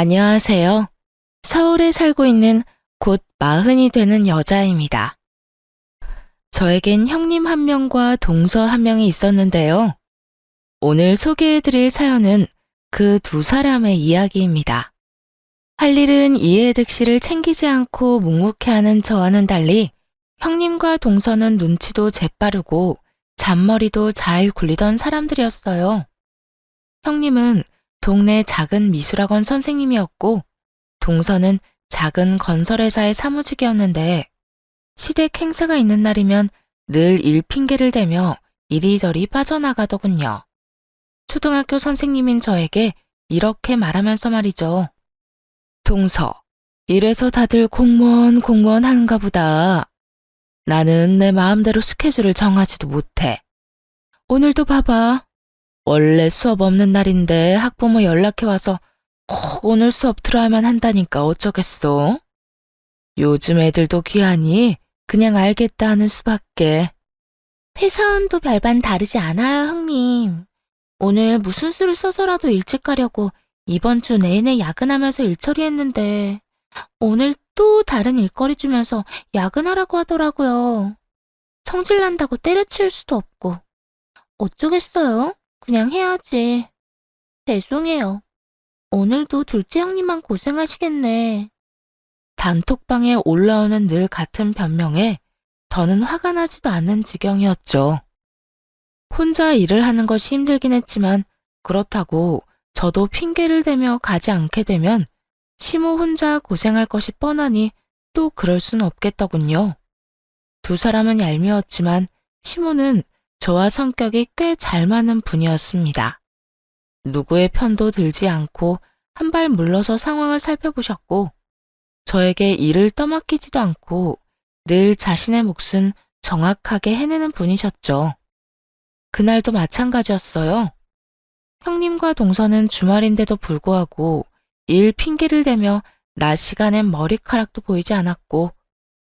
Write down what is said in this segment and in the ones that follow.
안녕하세요. 서울에 살고 있는 곧 40이 되는 여자입니다. 저에겐 형님 한 명과 동서 한 명이 있었는데요. 오늘 소개해드릴 사연은 그 두 사람의 이야기입니다. 할 일은 이해득 씨를 챙기지 않고 묵묵해하는 저와는 달리 형님과 동서는 눈치도 재빠르고 잔머리도 잘 굴리던 사람들이었어요. 형님은 동네 작은 미술학원 선생님이었고 동서는 작은 건설회사의 사무직이었는데 시댁 행사가 있는 날이면 늘 일 핑계를 대며 이리저리 빠져나가더군요. 초등학교 선생님인 저에게 이렇게 말하면서 말이죠. 동서, 이래서 다들 공무원 하는가 보다. 나는 내 마음대로 스케줄을 정하지도 못해. 오늘도 봐봐. 원래 수업 없는 날인데 학부모 연락해와서 꼭 오늘 수업 들어야만 한다니까 어쩌겠어? 요즘 애들도 귀하니 그냥 알겠다 하는 수밖에. 회사원도 별반 다르지 않아요, 형님. 오늘 무슨 수를 써서라도 일찍 가려고 이번 주 내내 야근하면서 일 처리했는데 오늘 또 다른 일거리 주면서 야근하라고 하더라고요. 성질 난다고 때려치울 수도 없고. 어쩌겠어요? 그냥 해야지. 죄송해요. 오늘도 둘째 형님만 고생하시겠네. 단톡방에 올라오는 늘 같은 변명에 저는 화가 나지도 않는 지경이었죠. 혼자 일을 하는 것이 힘들긴 했지만 그렇다고 저도 핑계를 대며 가지 않게 되면 시모 혼자 고생할 것이 뻔하니 또 그럴 순 없겠더군요. 두 사람은 얄미웠지만 시모는 저와 성격이 꽤 잘 맞는 분이었습니다. 누구의 편도 들지 않고 한 발 물러서 상황을 살펴보셨고 저에게 일을 떠맡기지도 않고 늘 자신의 몫은 정확하게 해내는 분이셨죠. 그날도 마찬가지였어요. 형님과 동서는 주말인데도 불구하고 일 핑계를 대며 낮 시간엔 머리카락도 보이지 않았고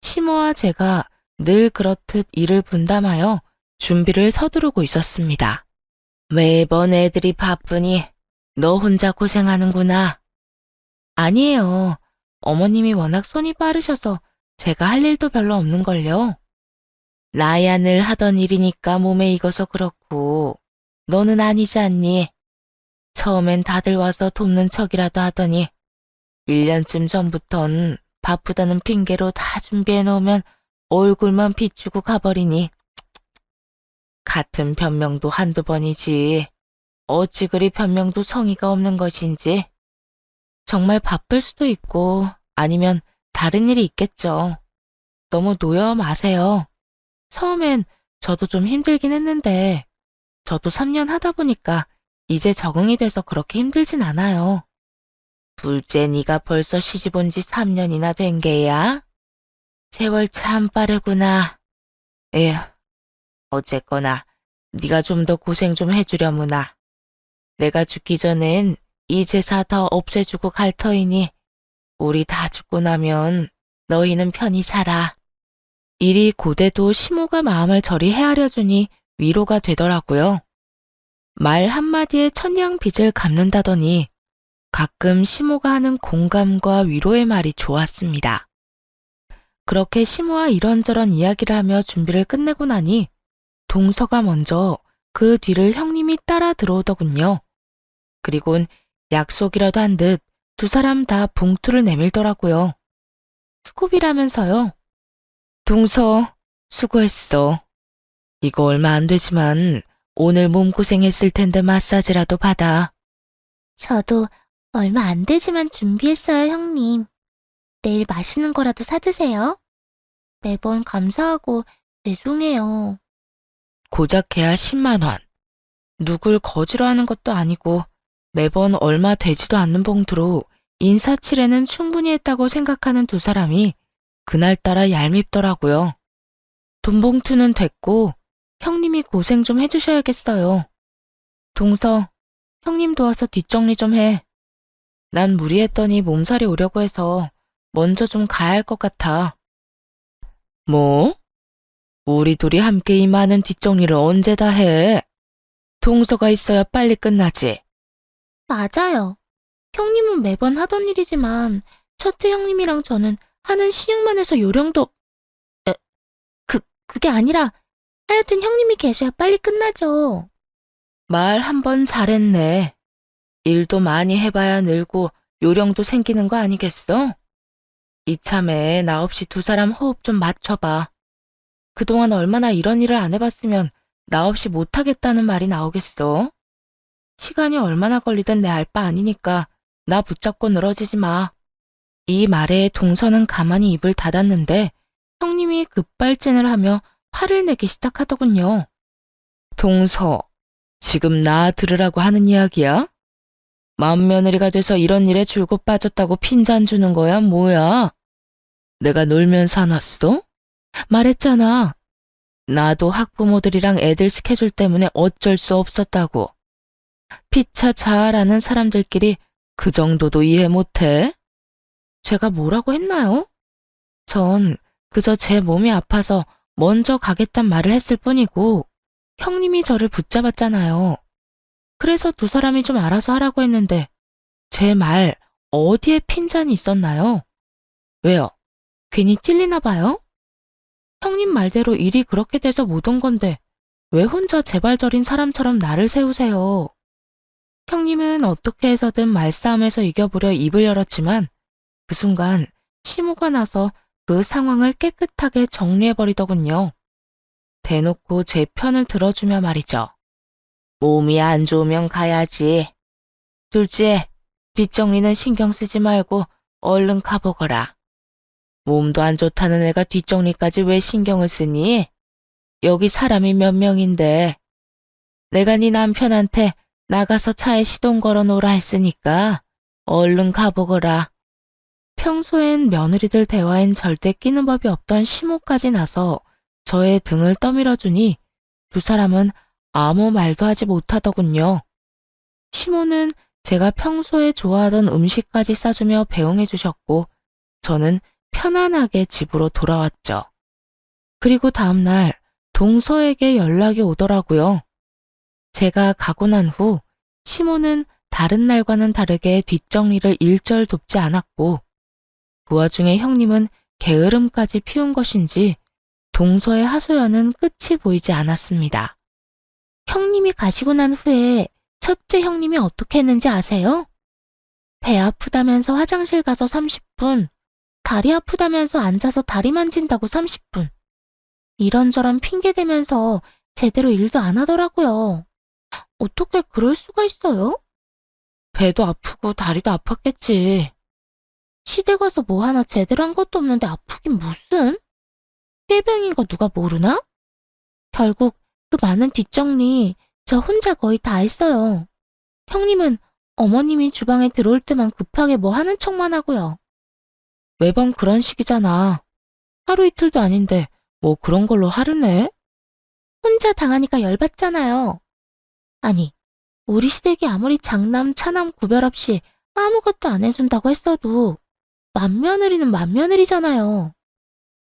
시모와 제가 늘 그렇듯 일을 분담하여 준비를 서두르고 있었습니다. 매번 애들이 바쁘니 너 혼자 고생하는구나. 아니에요. 어머님이 워낙 손이 빠르셔서 제가 할 일도 별로 없는걸요. 나야 늘 하던 일이니까 몸에 익어서 그렇고 너는 아니지 않니? 처음엔 다들 와서 돕는 척이라도 하더니 1년쯤 전부턴 바쁘다는 핑계로 다 준비해 놓으면 얼굴만 비추고 가버리니 같은 변명도 한두 번이지. 어찌 그리 변명도 성의가 없는 것인지. 정말 바쁠 수도 있고 아니면 다른 일이 있겠죠. 너무 놓여 마세요. 처음엔 저도 좀 힘들긴 했는데 저도 3년 하다 보니까 이제 적응이 돼서 그렇게 힘들진 않아요. 둘째 네가 벌써 시집 온 지 3년이나 된 게야? 세월 참 빠르구나. 에휴, 어쨌거나 네가 좀 더 고생 좀 해주려무나. 내가 죽기 전엔 이 제사 더 없애주고 갈 터이니 우리 다 죽고 나면 너희는 편히 살아. 일이 고돼도 시모가 마음을 저리 헤아려 주니 위로가 되더라고요. 말 한마디에 천냥 빚을 갚는다더니 가끔 시모가 하는 공감과 위로의 말이 좋았습니다. 그렇게 시모와 이런저런 이야기를 하며 준비를 끝내고 나니 동서가 먼저 그 뒤를 형님이 따라 들어오더군요. 그리곤 약속이라도 한 듯 두 사람 다 봉투를 내밀더라고요. 수고비라면서요. 동서, 수고했어. 이거 얼마 안 되지만 오늘 몸고생했을 텐데 마사지라도 받아. 저도 얼마 안 되지만 준비했어요, 형님. 내일 맛있는 거라도 사드세요. 매번 감사하고 죄송해요. 고작해야 10만 원. 누굴 거지로 하는 것도 아니고 매번 얼마 되지도 않는 봉투로 인사치레는 충분히 했다고 생각하는 두 사람이 그날따라 얄밉더라고요. 돈 봉투는 됐고 형님이 고생 좀 해주셔야겠어요. 동서, 형님 도와서 뒷정리 좀 해. 난 무리했더니 몸살이 오려고 해서 먼저 좀 가야 할 것 같아. 뭐? 우리 둘이 함께 이 많은 뒷정리를 언제 다 해? 동서가 있어야 빨리 끝나지. 맞아요. 형님은 매번 하던 일이지만 첫째 형님이랑 저는 하는 시육만 해서 요령도 에, 그게 아니라 하여튼 형님이 계셔야 빨리 끝나죠. 말 한 번 잘했네. 일도 많이 해봐야 늘고 요령도 생기는 거 아니겠어? 이참에 나 없이 두 사람 호흡 좀 맞춰봐. 그동안 얼마나 이런 일을 안 해봤으면 나 없이 못하겠다는 말이 나오겠어? 시간이 얼마나 걸리든 내 알 바 아니니까 나 붙잡고 늘어지지 마. 이 말에 동서는 가만히 입을 닫았는데 형님이 급발진을 하며 화를 내기 시작하더군요. 동서, 지금 나 들으라고 하는 이야기야? 맏며느리가 돼서 이런 일에 줄곧 빠졌다고 핀잔 주는 거야, 뭐야? 내가 놀면서 안 왔어? 말했잖아. 나도 학부모들이랑 애들 스케줄 때문에 어쩔 수 없었다고. 피차 잘 아는 사람들끼리 그 정도도 이해 못해? 제가 뭐라고 했나요? 전 그저 제 몸이 아파서 먼저 가겠단 말을 했을 뿐이고 형님이 저를 붙잡았잖아요. 그래서 두 사람이 좀 알아서 하라고 했는데 제 말 어디에 핀잔이 있었나요? 왜요? 괜히 찔리나 봐요? 형님 말대로 일이 그렇게 돼서 못 온 건데 왜 혼자 제발저린 사람처럼 나를 세우세요? 형님은 어떻게 해서든 말싸움에서 이겨보려 입을 열었지만 그 순간 심호가 나서 그 상황을 깨끗하게 정리해버리더군요. 대놓고 제 편을 들어주며 말이죠. 몸이 안 좋으면 가야지. 둘째, 뒷정리는 신경 쓰지 말고 얼른 가보거라. 몸도 안 좋다는 애가 뒷정리까지 왜 신경을 쓰니? 여기 사람이 몇 명인데. 내가 네 남편한테 나가서 차에 시동 걸어 놓으라 했으니까 얼른 가보거라. 평소엔 며느리들 대화엔 절대 끼는 법이 없던 시모까지 나서 저의 등을 떠밀어주니 두 사람은 아무 말도 하지 못하더군요. 시모는 제가 평소에 좋아하던 음식까지 싸주며 배웅해 주셨고 저는 편안하게 집으로 돌아왔죠. 그리고 다음날 동서에게 연락이 오더라고요. 제가 가고 난 후 시모는 다른 날과는 다르게 뒷정리를 일절 돕지 않았고 그 와중에 형님은 게으름까지 피운 것인지 동서의 하소연은 끝이 보이지 않았습니다. 형님이 가시고 난 후에 첫째 형님이 어떻게 했는지 아세요? 배 아프다면서 화장실 가서 30분, 다리 아프다면서 앉아서 다리 만진다고 30분. 이런저런 핑계 대면서 제대로 일도 안 하더라고요. 어떻게 그럴 수가 있어요? 배도 아프고 다리도 아팠겠지. 시댁 가서 뭐 하나 제대로 한 것도 없는데 아프긴 무슨? 꾀병인 거 누가 모르나? 결국 그 많은 뒷정리 저 혼자 거의 다 했어요. 형님은 어머님이 주방에 들어올 때만 급하게 뭐 하는 척만 하고요. 매번 그런 식이잖아. 하루 이틀도 아닌데 뭐 그런 걸로 화를 내? 혼자 당하니까 열받잖아요. 아니, 우리 시댁이 아무리 장남, 차남 구별 없이 아무것도 안 해준다고 했어도 맏며느리는 맏며느리잖아요.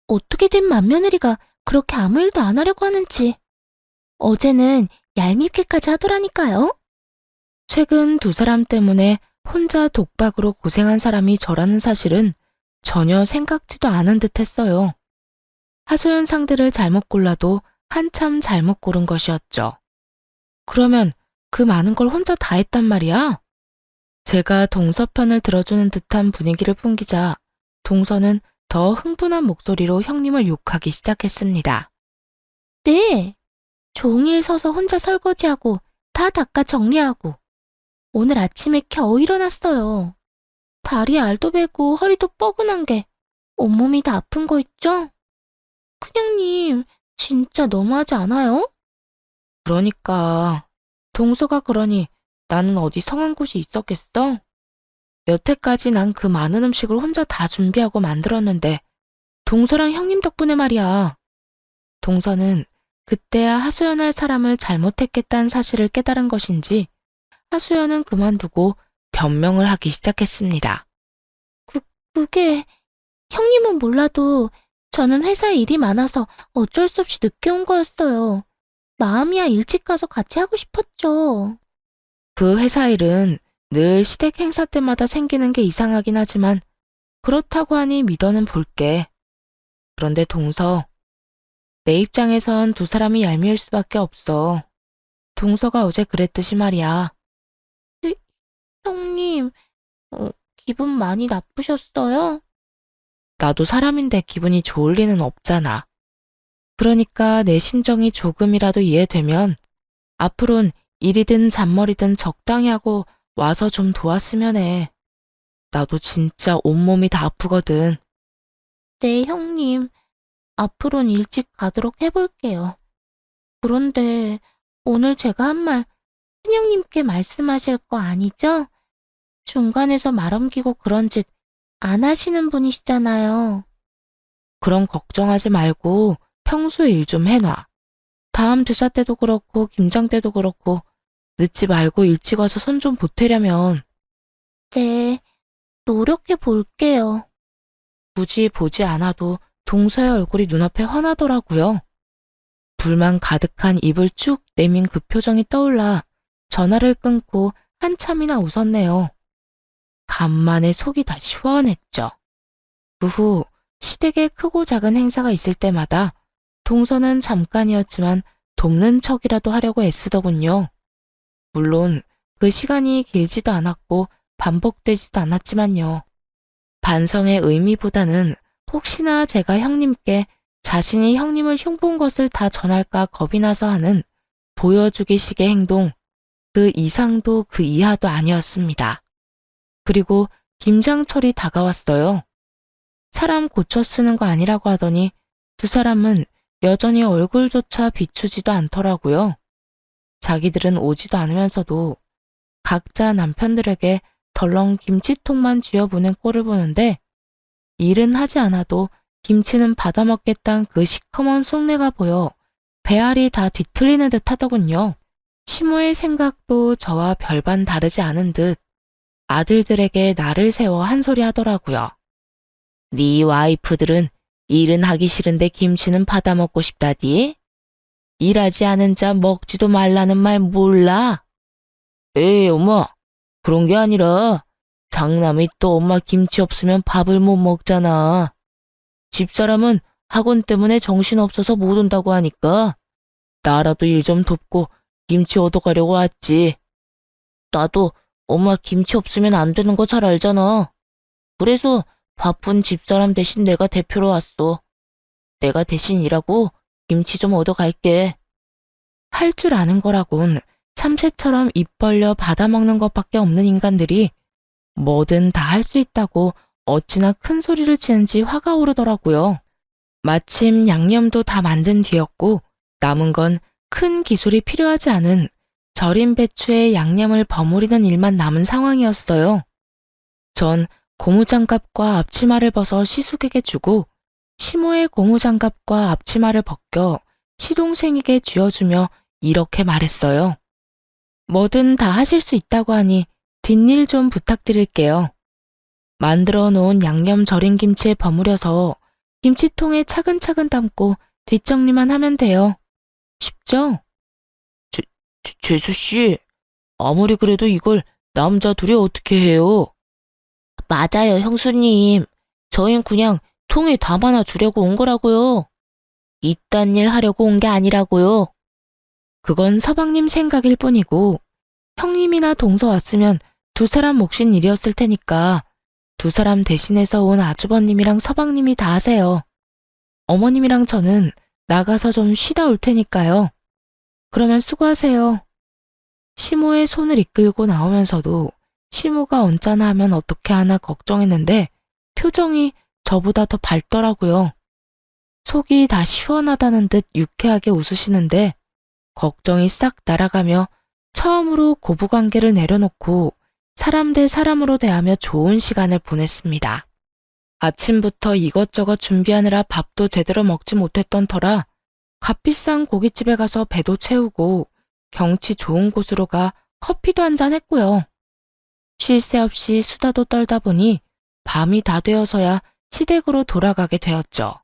어떻게 된 맏며느리가 그렇게 아무 일도 안 하려고 하는지. 어제는 얄밉게까지 하더라니까요. 최근 두 사람 때문에 혼자 독박으로 고생한 사람이 저라는 사실은 전혀 생각지도 않은 듯 했어요. 하소연 상대를 잘못 골라도 한참 잘못 고른 것이었죠. 그러면 그 많은 걸 혼자 다 했단 말이야? 제가 동서 편을 들어주는 듯한 분위기를 풍기자 동서는 더 흥분한 목소리로 형님을 욕하기 시작했습니다. 네, 종일 서서 혼자 설거지하고 다 닦아 정리하고 오늘 아침에 겨우 일어났어요. 다리에 알도 배고 허리도 뻐근한 게 온몸이 다 아픈 거 있죠? 큰형님, 진짜 너무하지 않아요? 그러니까 동서가 그러니 나는 어디 성한 곳이 있었겠어? 여태까지 난 그 많은 음식을 혼자 다 준비하고 만들었는데 동서랑 형님 덕분에 말이야. 동서는 그때야 하소연할 사람을 잘못했겠다는 사실을 깨달은 것인지 하소연은 그만두고 변명을 하기 시작했습니다. 그게 형님은 몰라도 저는 회사에 일이 많아서 어쩔 수 없이 늦게 온 거였어요. 마음이야 일찍 가서 같이 하고 싶었죠. 그 회사 일은 늘 시댁 행사 때마다 생기는 게 이상하긴 하지만 그렇다고 하니 믿어는 볼게. 그런데 동서, 내 입장에선 두 사람이 얄미울 수밖에 없어. 동서가 어제 그랬듯이 말이야. 형님, 기분 많이 나쁘셨어요? 나도 사람인데 기분이 좋을 리는 없잖아. 그러니까 내 심정이 조금이라도 이해되면 앞으론 일이든 잔머리든 적당히 하고 와서 좀 도왔으면 해. 나도 진짜 온몸이 다 아프거든. 네, 형님. 앞으로는 일찍 가도록 해볼게요. 그런데 오늘 제가 한 말 큰형님께 말씀하실 거 아니죠? 중간에서 말 옮기고 그런 짓 안 하시는 분이시잖아요. 그럼 걱정하지 말고 평소에 일 좀 해놔. 다음 대사 때도 그렇고 김장 때도 그렇고 늦지 말고 일찍 와서 손 좀 보태려면 네, 노력해 볼게요. 굳이 보지 않아도 동서의 얼굴이 눈앞에 환하더라고요. 불만 가득한 입을 쭉 내민 그 표정이 떠올라 전화를 끊고 한참이나 웃었네요. 간만에 속이 다 시원했죠. 그 후 시댁에 크고 작은 행사가 있을 때마다 동서는 잠깐이었지만 돕는 척이라도 하려고 애쓰더군요. 물론 그 시간이 길지도 않았고 반복되지도 않았지만요. 반성의 의미보다는 혹시나 제가 형님께 자신이 형님을 흉본 것을 다 전할까 겁이 나서 하는 보여주기식의 행동, 그 이상도 그 이하도 아니었습니다. 그리고 김장철이 다가왔어요. 사람 고쳐 쓰는 거 아니라고 하더니 두 사람은 여전히 얼굴조차 비추지도 않더라고요. 자기들은 오지도 않으면서도 각자 남편들에게 덜렁 김치통만 쥐어보낸 꼴을 보는데 일은 하지 않아도 김치는 받아먹겠다는 그 시커먼 속내가 보여 배알이 다 뒤틀리는 듯 하더군요. 시모의 생각도 저와 별반 다르지 않은 듯 아들들에게 나를 세워 한 소리 하더라고요. 네 와이프들은 일은 하기 싫은데 김치는 받아먹고 싶다디? 일하지 않은 자 먹지도 말라는 말 몰라? 에이, 엄마. 그런 게 아니라 장남이 또 엄마 김치 없으면 밥을 못 먹잖아. 집사람은 학원 때문에 정신없어서 못 온다고 하니까 나라도 일 좀 돕고 김치 얻어가려고 왔지. 나도 엄마 김치 없으면 안 되는 거 잘 알잖아. 그래서 바쁜 집사람 대신 내가 대표로 왔어. 내가 대신 일하고 김치 좀 얻어갈게. 할 줄 아는 거라곤 참새처럼 입 벌려 받아먹는 것밖에 없는 인간들이 뭐든 다 할 수 있다고 어찌나 큰 소리를 치는지 화가 오르더라고요. 마침 양념도 다 만든 뒤였고 남은 건 큰 기술이 필요하지 않은 절인 배추에 양념을 버무리는 일만 남은 상황이었어요. 전 고무장갑과 앞치마를 벗어 시숙에게 주고 시모의 고무장갑과 앞치마를 벗겨 시동생에게 쥐어주며 이렇게 말했어요. 뭐든 다 하실 수 있다고 하니 뒷일 좀 부탁드릴게요. 만들어 놓은 양념 절인 김치에 버무려서 김치통에 차근차근 담고 뒷정리만 하면 돼요. 쉽죠? 재수씨, 아무리 그래도 이걸 남자 둘이 어떻게 해요? 맞아요, 형수님. 저흰 그냥 통에 담아놔 주려고 온 거라고요. 이딴 일 하려고 온 게 아니라고요. 그건 서방님 생각일 뿐이고 형님이나 동서 왔으면 두 사람 몫인 일이었을 테니까 두 사람 대신해서 온 아주버님이랑 서방님이 다 하세요. 어머님이랑 저는 나가서 좀 쉬다 올 테니까요. 그러면 수고하세요. 시모의 손을 이끌고 나오면서도 시모가 언짢아 하면 어떻게 하나 걱정했는데 표정이 저보다 더 밝더라고요. 속이 다 시원하다는 듯 유쾌하게 웃으시는데 걱정이 싹 날아가며 처음으로 고부관계를 내려놓고 사람 대 사람으로 대하며 좋은 시간을 보냈습니다. 아침부터 이것저것 준비하느라 밥도 제대로 먹지 못했던 터라 값비싼 고깃집에 가서 배도 채우고 경치 좋은 곳으로 가 커피도 한잔 했고요. 쉴 새 없이 수다도 떨다 보니 밤이 다 되어서야 시댁으로 돌아가게 되었죠.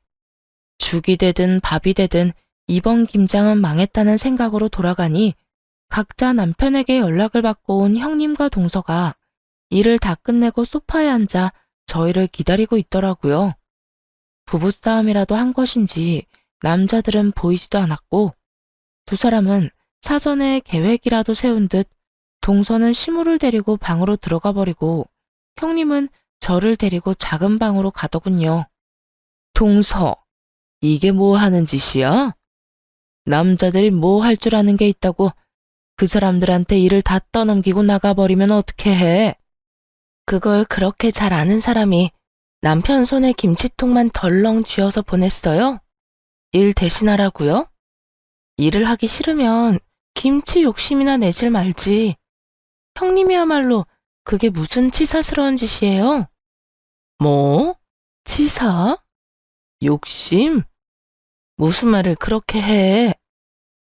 죽이 되든 밥이 되든 이번 김장은 망했다는 생각으로 돌아가니 각자 남편에게 연락을 받고 온 형님과 동서가 일을 다 끝내고 소파에 앉아 저희를 기다리고 있더라고요. 부부싸움이라도 한 것인지 남자들은 보이지도 않았고 두 사람은 사전에 계획이라도 세운 듯 동서는 시무를 데리고 방으로 들어가 버리고 형님은 저를 데리고 작은 방으로 가더군요. 동서, 이게 뭐 하는 짓이야? 남자들이 뭐 할 줄 아는 게 있다고 그 사람들한테 일을 다 떠넘기고 나가버리면 어떻게 해? 그걸 그렇게 잘 아는 사람이 남편 손에 김치통만 덜렁 쥐어서 보냈어요? 일 대신하라고요? 일을 하기 싫으면 김치 욕심이나 내질 말지. 형님이야말로 그게 무슨 치사스러운 짓이에요? 뭐? 치사? 욕심? 무슨 말을 그렇게 해?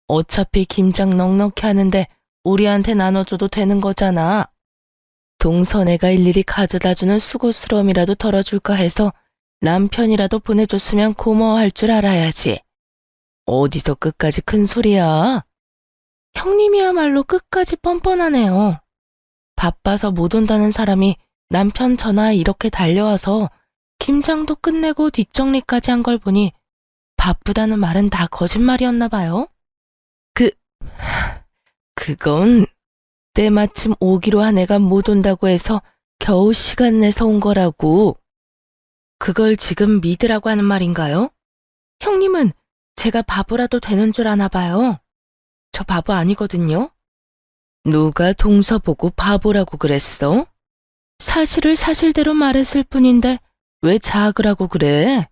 어차피 김장 넉넉히 하는데 우리한테 나눠줘도 되는 거잖아. 동서네가 일일이 가져다주는 수고스러움이라도 덜어줄까 해서 남편이라도 보내줬으면 고마워할 줄 알아야지. 어디서 끝까지 큰 소리야? 형님이야말로 끝까지 뻔뻔하네요. 바빠서 못 온다는 사람이 남편 전화에 이렇게 달려와서 김장도 끝내고 뒷정리까지 한 걸 보니 바쁘다는 말은 다 거짓말이었나 봐요. 그건 때마침 오기로 한 애가 못 온다고 해서 겨우 시간 내서 온 거라고. 그걸 지금 믿으라고 하는 말인가요? 형님은 제가 바보라도 되는 줄 아나 봐요. 저 바보 아니거든요. 누가 동서 보고 바보라고 그랬어? 사실을 사실대로 말했을 뿐인데 왜 자학을 하고 그래?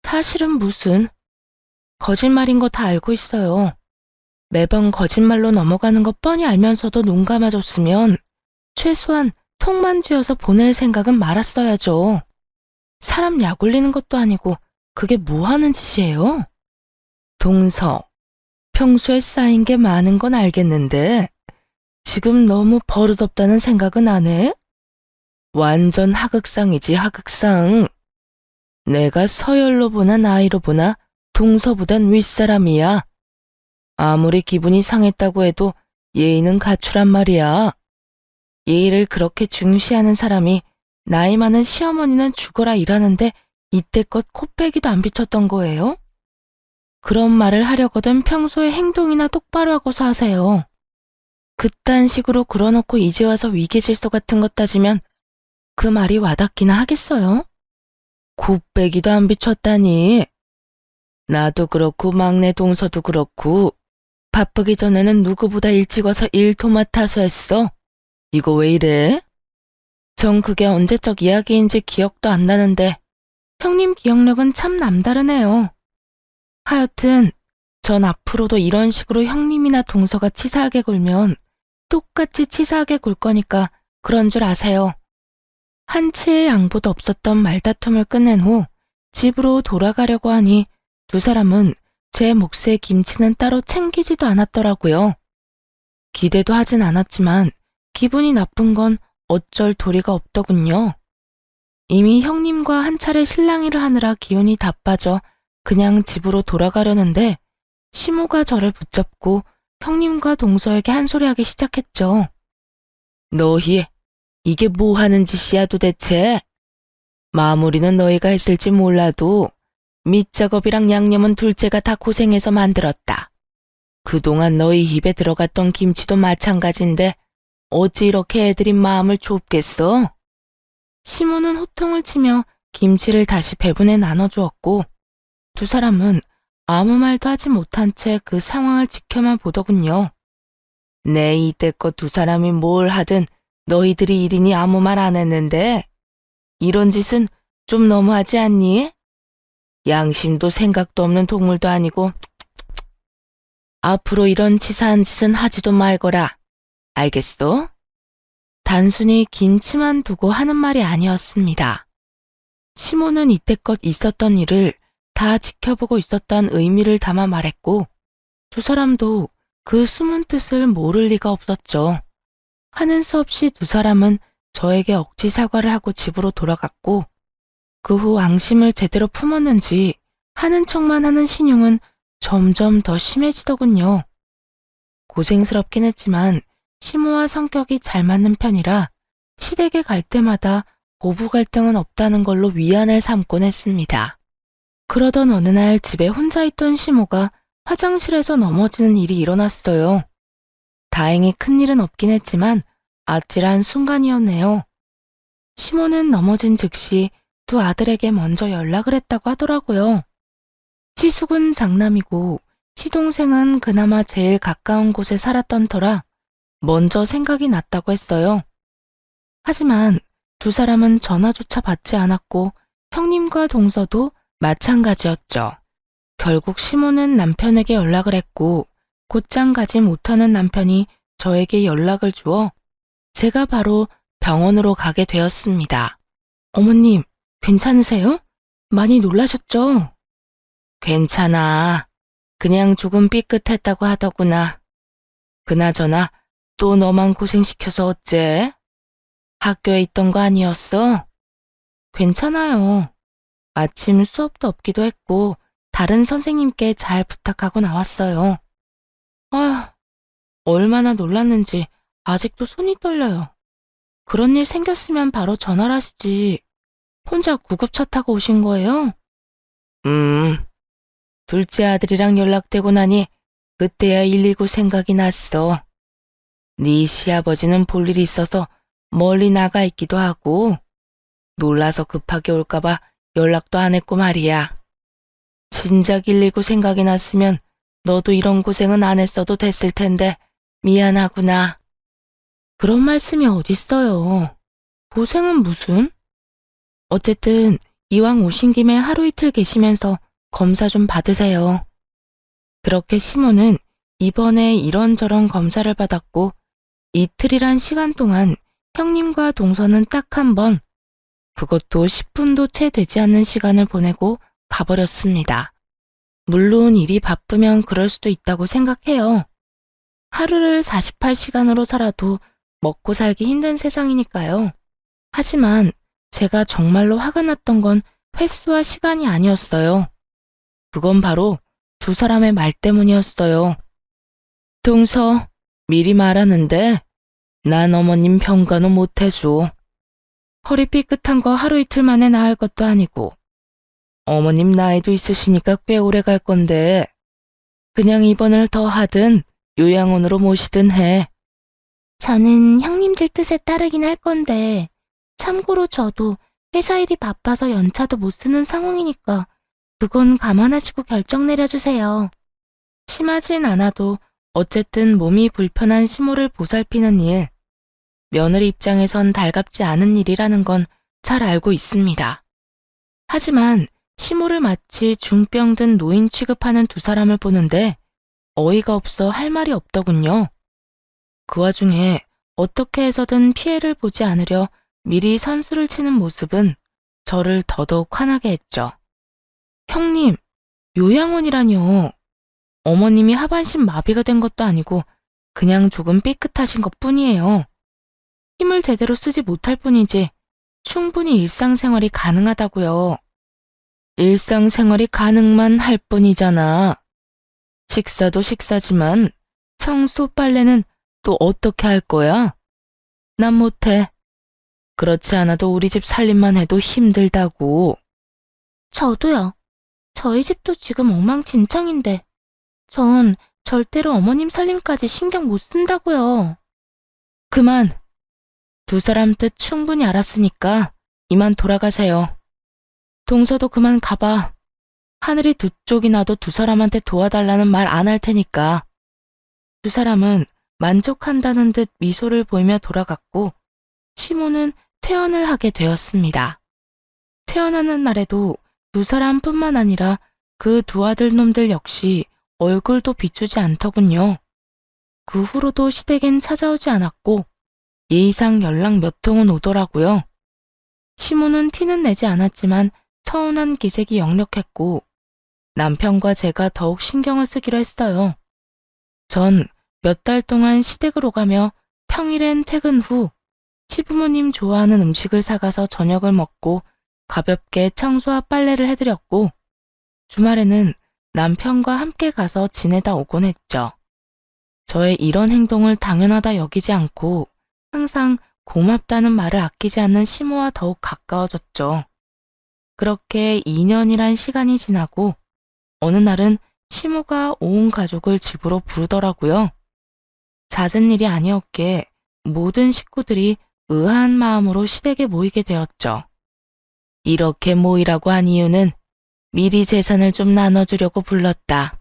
사실은 무슨 거짓말인 거 다 알고 있어요. 매번 거짓말로 넘어가는 거 뻔히 알면서도 눈 감아줬으면 최소한 통만 쥐어서 보낼 생각은 말았어야죠. 사람 약 올리는 것도 아니고 그게 뭐 하는 짓이에요? 동서, 평소에 쌓인 게 많은 건 알겠는데 지금 너무 버릇없다는 생각은 안 해? 완전 하극상이지, 하극상. 내가 서열로 보나 나이로 보나 동서보단 윗사람이야. 아무리 기분이 상했다고 해도 예의는 갖추란 말이야. 예의를 그렇게 중시하는 사람이 나이 많은 시어머니는 죽어라 일하는데 이때껏 코빼기도 안 비쳤던 거예요? 그런 말을 하려거든 평소에 행동이나 똑바로 하고서 하세요. 그딴 식으로 굴어놓고 이제 와서 위계질서 같은 것 따지면 그 말이 와닿기나 하겠어요? 코빼기도 안 비쳤다니. 나도 그렇고 막내 동서도 그렇고 바쁘기 전에는 누구보다 일찍 와서 일 도맡아서 했어. 이거 왜 이래? 전 그게 언제적 이야기인지 기억도 안 나는데 형님 기억력은 참 남다르네요. 하여튼 전 앞으로도 이런 식으로 형님이나 동서가 치사하게 굴면 똑같이 치사하게 굴 거니까 그런 줄 아세요. 한치의 양보도 없었던 말다툼을 끝낸 후 집으로 돌아가려고 하니 두 사람은 제 몫의 김치는 따로 챙기지도 않았더라고요. 기대도 하진 않았지만 기분이 나쁜 건 어쩔 도리가 없더군요. 이미 형님과 한 차례 실랑이를 하느라 기운이 다 빠져 그냥 집으로 돌아가려는데 시모가 저를 붙잡고 형님과 동서에게 한 소리 하기 시작했죠. 너희, 이게 뭐 하는 짓이야 도대체? 마무리는 너희가 했을지 몰라도 밑작업이랑 양념은 둘째가 다 고생해서 만들었다. 그동안 너희 입에 들어갔던 김치도 마찬가지인데 어찌 이렇게 애들이 마음을 좁겠어? 시모는 호통을 치며 김치를 다시 배분해 나눠주었고 두 사람은 아무 말도 하지 못한 채 그 상황을 지켜만 보더군요. 내 이때껏 두 사람이 뭘 하든 너희들이 일이니 아무 말 안 했는데 이런 짓은 좀 너무하지 않니? 양심도 생각도 없는 동물도 아니고 앞으로 이런 치사한 짓은 하지도 말거라. 알겠어? 단순히 김치만 두고 하는 말이 아니었습니다. 시모는 이때껏 있었던 일을 다 지켜보고 있었다는 의미를 담아 말했고 두 사람도 그 숨은 뜻을 모를 리가 없었죠. 하는 수 없이 두 사람은 저에게 억지 사과를 하고 집으로 돌아갔고 그 후 앙심을 제대로 품었는지 하는 척만 하는 신용은 점점 더 심해지더군요. 고생스럽긴 했지만 시모와 성격이 잘 맞는 편이라 시댁에 갈 때마다 고부 갈등은 없다는 걸로 위안을 삼곤 했습니다. 그러던 어느 날 집에 혼자 있던 시모가 화장실에서 넘어지는 일이 일어났어요. 다행히 큰일은 없긴 했지만 아찔한 순간이었네요. 시모는 넘어진 즉시 두 아들에게 먼저 연락을 했다고 하더라고요. 시숙은 장남이고 시동생은 그나마 제일 가까운 곳에 살았던 터라 먼저 생각이 났다고 했어요. 하지만 두 사람은 전화조차 받지 않았고 형님과 동서도 마찬가지였죠. 결국 시모는 남편에게 연락을 했고 곧장 가지 못하는 남편이 저에게 연락을 주어 제가 바로 병원으로 가게 되었습니다. 어머님, 괜찮으세요? 많이 놀라셨죠? 괜찮아. 그냥 조금 삐끗했다고 하더구나. 그나저나 또 너만 고생시켜서 어째? 학교에 있던 거 아니었어? 괜찮아요. 마침 수업도 없기도 했고 다른 선생님께 잘 부탁하고 나왔어요. 아휴, 얼마나 놀랐는지 아직도 손이 떨려요. 그런 일 생겼으면 바로 전화를 하시지. 혼자 구급차 타고 오신 거예요? 둘째 아들이랑 연락되고 나니 그때야 119 생각이 났어. 네 시아버지는 볼 일이 있어서 멀리 나가 있기도 하고 놀라서 급하게 올까봐 연락도 안 했고 말이야. 진작 119 생각이 났으면 너도 이런 고생은 안 했어도 됐을 텐데 미안하구나. 그런 말씀이 어딨어요. 고생은 무슨? 어쨌든 이왕 오신 김에 하루 이틀 계시면서 검사 좀 받으세요. 그렇게 시모는 이번에 이런저런 검사를 받았고 이틀이란 시간 동안 형님과 동서는 딱 한 번, 그것도 10분도 채 되지 않는 시간을 보내고 가버렸습니다. 물론 일이 바쁘면 그럴 수도 있다고 생각해요. 하루를 48시간으로 살아도 먹고 살기 힘든 세상이니까요. 하지만 제가 정말로 화가 났던 건 횟수와 시간이 아니었어요. 그건 바로 두 사람의 말 때문이었어요. 동서, 미리 말하는데 난 어머님 평가는 못 해줘. 허리 삐끗한 거 하루 이틀 만에 나을 것도 아니고 어머님 나이도 있으시니까 꽤 오래 갈 건데 그냥 입원을 더 하든 요양원으로 모시든 해. 저는 형님들 뜻에 따르긴 할 건데, 참고로 저도 회사 일이 바빠서 연차도 못 쓰는 상황이니까 그건 감안하시고 결정 내려주세요. 심하진 않아도 어쨌든 몸이 불편한 시모를 보살피는 일, 며느리 입장에선 달갑지 않은 일이라는 건 잘 알고 있습니다. 하지만 시모를 마치 중병 든 노인 취급하는 두 사람을 보는데 어이가 없어 할 말이 없더군요. 그 와중에 어떻게 해서든 피해를 보지 않으려 미리 선수를 치는 모습은 저를 더더욱 화나게 했죠. 형님, 요양원이라뇨. 어머님이 하반신 마비가 된 것도 아니고 그냥 조금 삐끗하신 것 뿐이에요. 힘을 제대로 쓰지 못할 뿐이지 충분히 일상생활이 가능하다고요. 일상생활이 가능만 할 뿐이잖아. 식사도 식사지만 청소 빨래는 또 어떻게 할 거야? 난 못해. 그렇지 않아도 우리 집 살림만 해도 힘들다고. 저도요. 저희 집도 지금 엉망진창인데, 전 절대로 어머님 살림까지 신경 못 쓴다고요. 그만. 두 사람 뜻 충분히 알았으니까 이만 돌아가세요. 동서도 그만 가봐. 하늘이 두 쪽이 나도 두 사람한테 도와달라는 말 안 할 테니까. 두 사람은 만족한다는 듯 미소를 보이며 돌아갔고 시모는 퇴원을 하게 되었습니다. 퇴원하는 날에도 두 사람뿐만 아니라 그 두 아들 놈들 역시 얼굴도 비추지 않더군요. 그 후로도 시댁엔 찾아오지 않았고 예의상 연락 몇 통은 오더라고요. 시모는 티는 내지 않았지만 서운한 기색이 역력했고 남편과 제가 더욱 신경을 쓰기로 했어요. 전 몇 달 동안 시댁을 오가며 평일엔 퇴근 후 시부모님 좋아하는 음식을 사가서 저녁을 먹고 가볍게 청소와 빨래를 해드렸고 주말에는 남편과 함께 가서 지내다 오곤 했죠. 저의 이런 행동을 당연하다 여기지 않고 항상 고맙다는 말을 아끼지 않는 시모와 더욱 가까워졌죠. 그렇게 2년이란 시간이 지나고 어느 날은 시모가 온 가족을 집으로 부르더라고요. 잦은 일이 아니었기에 모든 식구들이 의아한 마음으로 시댁에 모이게 되었죠. 이렇게 모이라고 한 이유는 미리 재산을 좀 나눠주려고 불렀다.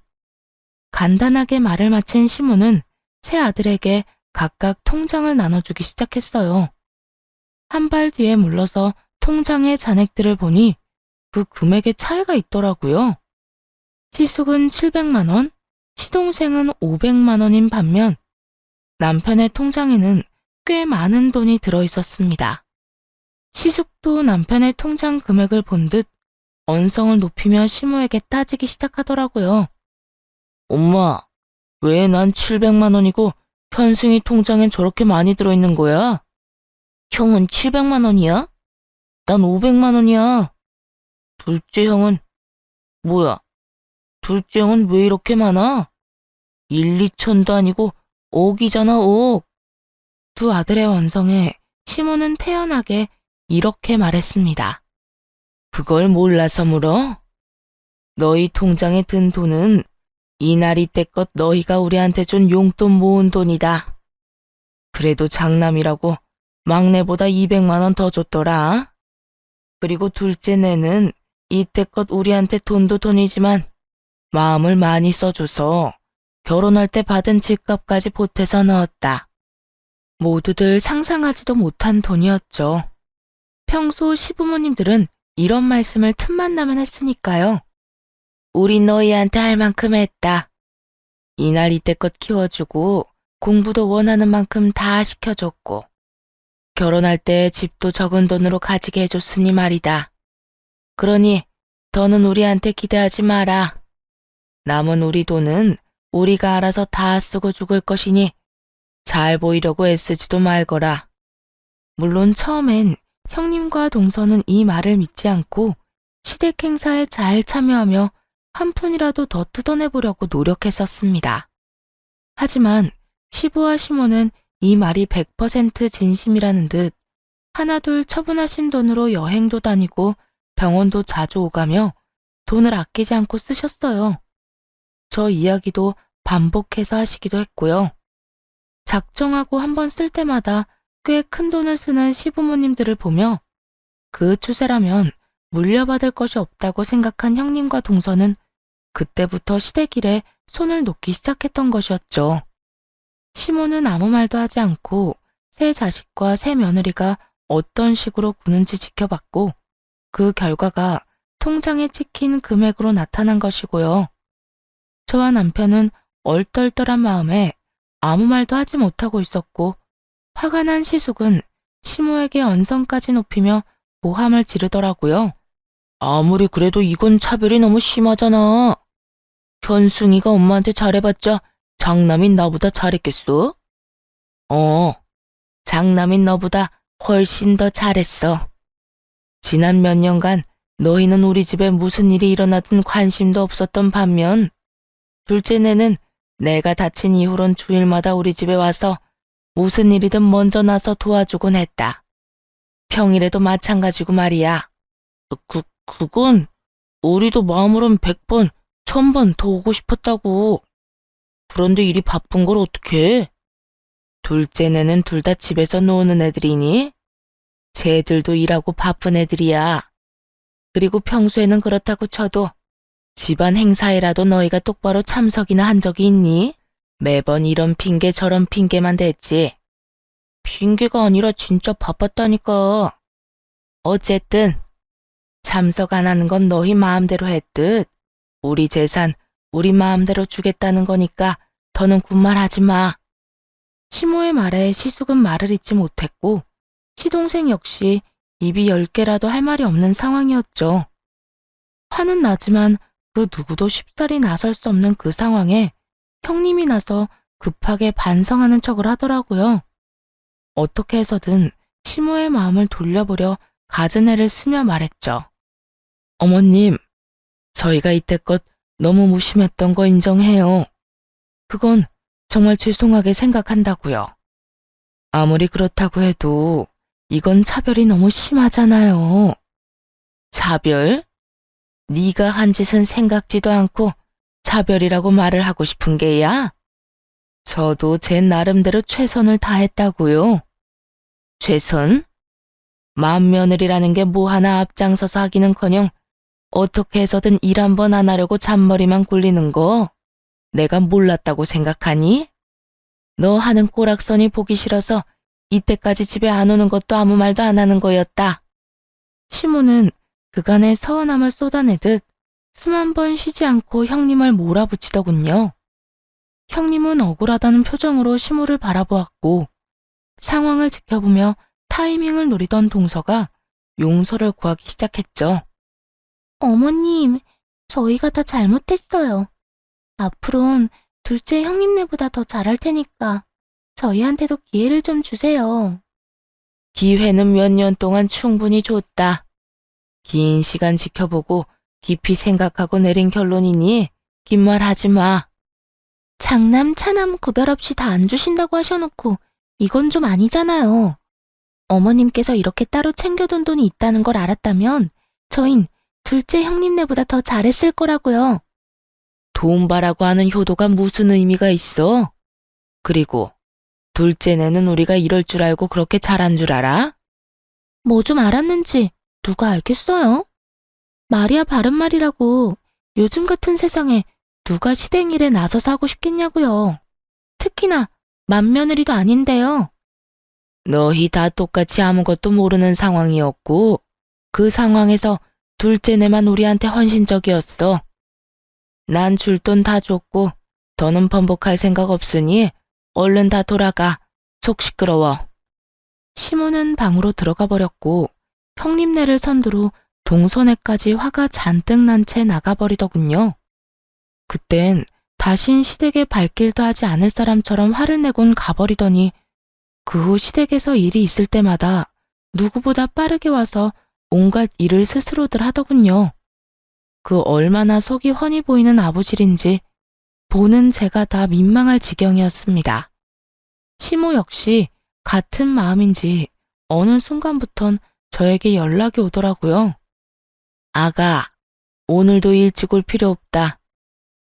간단하게 말을 마친 시모는 세 아들에게 각각 통장을 나눠주기 시작했어요. 한 발 뒤에 물러서 통장의 잔액들을 보니 그 금액에 차이가 있더라고요. 시숙은 700만 원, 시동생은 500만 원인 반면 남편의 통장에는 꽤 많은 돈이 들어 있었습니다. 시숙도 남편의 통장 금액을 본 듯 언성을 높이며 시모에게 따지기 시작하더라고요. 엄마, 왜 난 700만 원이고 현승이 통장엔 저렇게 많이 들어있는 거야? 형은 700만 원이야? 난 500만 원이야. 둘째 형은, 뭐야? 둘째 형은 왜 이렇게 많아? 1, 2천도 아니고 5억이잖아, 5억. 두 아들의 원성에 시모는 태연하게 이렇게 말했습니다. 그걸 몰라서 물어? 너희 통장에 든 돈은 이날 이때껏 너희가 우리한테 준 용돈 모은 돈이다. 그래도 장남이라고 막내보다 200만 원 더 줬더라. 그리고 둘째 내는 이때껏 우리한테 돈도 돈이지만 마음을 많이 써줘서 결혼할 때 받은 집값까지 보태서 넣었다. 모두들 상상하지도 못한 돈이었죠. 평소 시부모님들은 이런 말씀을 틈만 나면 했으니까요. 우리 너희한테 할 만큼 했다. 이날 이때껏 키워주고 공부도 원하는 만큼 다 시켜줬고 결혼할 때 집도 적은 돈으로 가지게 해줬으니 말이다. 그러니 더는 우리한테 기대하지 마라. 남은 우리 돈은 우리가 알아서 다 쓰고 죽을 것이니 잘 보이려고 애쓰지도 말거라. 물론 처음엔 형님과 동서는 이 말을 믿지 않고 시댁 행사에 잘 참여하며 한 푼이라도 더 뜯어내보려고 노력했었습니다. 하지만 시부와 시모는 이 말이 100% 진심이라는 듯 하나둘 처분하신 돈으로 여행도 다니고 병원도 자주 오가며 돈을 아끼지 않고 쓰셨어요. 저 이야기도 반복해서 하시기도 했고요. 작정하고 한 번 쓸 때마다 꽤 큰 돈을 쓰는 시부모님들을 보며 그 추세라면 물려받을 것이 없다고 생각한 형님과 동서는 그때부터 시댁일에 손을 놓기 시작했던 것이었죠. 시모는 아무 말도 하지 않고 새 자식과 새 며느리가 어떤 식으로 구는지 지켜봤고 그 결과가 통장에 찍힌 금액으로 나타난 것이고요. 저와 남편은 얼떨떨한 마음에 아무 말도 하지 못하고 있었고 화가 난 시숙은 시모에게 언성까지 높이며 모함을 지르더라고요. 아무리 그래도 이건 차별이 너무 심하잖아. 현승이가 엄마한테 잘해봤자 장남인 나보다 잘했겠어? 장남인 너보다 훨씬 더 잘했어. 지난 몇 년간 너희는 우리 집에 무슨 일이 일어나든 관심도 없었던 반면 둘째 내는 내가 다친 이후론 주일마다 우리 집에 와서 무슨 일이든 먼저 나서 도와주곤 했다. 평일에도 마찬가지고 말이야. 그건 우리도 마음으론 100번, 1000번 더 오고 싶었다고. 그런데 일이 바쁜 걸 어떡해? 둘째 내는 둘 다 집에서 노는 애들이니? 쟤들도 일하고 바쁜 애들이야. 그리고 평소에는 그렇다고 쳐도 집안 행사에라도 너희가 똑바로 참석이나 한 적이 있니? 매번 이런 핑계 저런 핑계만 댔지. 핑계가 아니라 진짜 바빴다니까. 어쨌든 참석 안 하는 건 너희 마음대로 했듯 우리 재산 우리 마음대로 주겠다는 거니까 더는 군말하지 마. 시모의 말에 시숙은 말을 잇지 못했고 시동생 역시 입이 10개라도 할 말이 없는 상황이었죠. 화는 나지만 그 누구도 쉽사리 나설 수 없는 그 상황에 형님이 나서 급하게 반성하는 척을 하더라고요. 어떻게 해서든 시모의 마음을 돌려보려 갖은 애를 쓰며 말했죠. 어머님, 저희가 이때껏 너무 무심했던 거 인정해요. 그건 정말 죄송하게 생각한다고요. 아무리 그렇다고 해도 이건 차별이 너무 심하잖아요. 차별? 네가 한 짓은 생각지도 않고 차별이라고 말을 하고 싶은 게야? 저도 제 나름대로 최선을 다했다고요. 최선? 맏며느리라는 게 뭐 하나 앞장서서 하기는커녕 어떻게 해서든 일 한 번 안 하려고 잔머리만 굴리는 거 내가 몰랐다고 생각하니? 너 하는 꼬락선이 보기 싫어서 이때까지 집에 안 오는 것도 아무 말도 안 하는 거였다. 시모는 그간의 서운함을 쏟아내듯 숨 한 번 쉬지 않고 형님을 몰아붙이더군요. 형님은 억울하다는 표정으로 시모를 바라보았고 상황을 지켜보며 타이밍을 노리던 동서가 용서를 구하기 시작했죠. 어머님, 저희가 다 잘못했어요. 앞으론 둘째 형님네보다 더 잘할 테니까 저희한테도 기회를 좀 주세요. 기회는 몇 년 동안 충분히 줬다. 긴 시간 지켜보고 깊이 생각하고 내린 결론이니 긴 말 하지 마. 장남, 차남 구별 없이 다 안 주신다고 하셔놓고 이건 좀 아니잖아요. 어머님께서 이렇게 따로 챙겨둔 돈이 있다는 걸 알았다면 저흰 둘째 형님네보다 더 잘했을 거라고요. 돈 바라고 하는 효도가 무슨 의미가 있어? 그리고 둘째네는 우리가 이럴 줄 알고 그렇게 잘한 줄 알아? 뭐 좀 알았는지 누가 알겠어요? 말이야 바른 말이라고 요즘 같은 세상에 누가 시댁일에 나서서 하고 싶겠냐고요. 특히나 맏며느리도 아닌데요. 너희 다 똑같이 아무것도 모르는 상황이었고 그 상황에서 둘째네만 우리한테 헌신적이었어. 난 줄 돈 다 줬고 더는 번복할 생각 없으니 얼른 다 돌아가. 속 시끄러워. 시모는 방으로 들어가 버렸고 형님네를 선두로 동서네까지 화가 잔뜩 난 채 나가버리더군요. 그땐 다신 시댁에 발길도 하지 않을 사람처럼 화를 내곤 가버리더니 그 후 시댁에서 일이 있을 때마다 누구보다 빠르게 와서 온갖 일을 스스로들 하더군요. 그 얼마나 속이 훤히 보이는 아부질인지 보는 제가 다 민망할 지경이었습니다. 시모 역시 같은 마음인지 어느 순간부턴 저에게 연락이 오더라고요. 아가, 오늘도 일찍 올 필요 없다.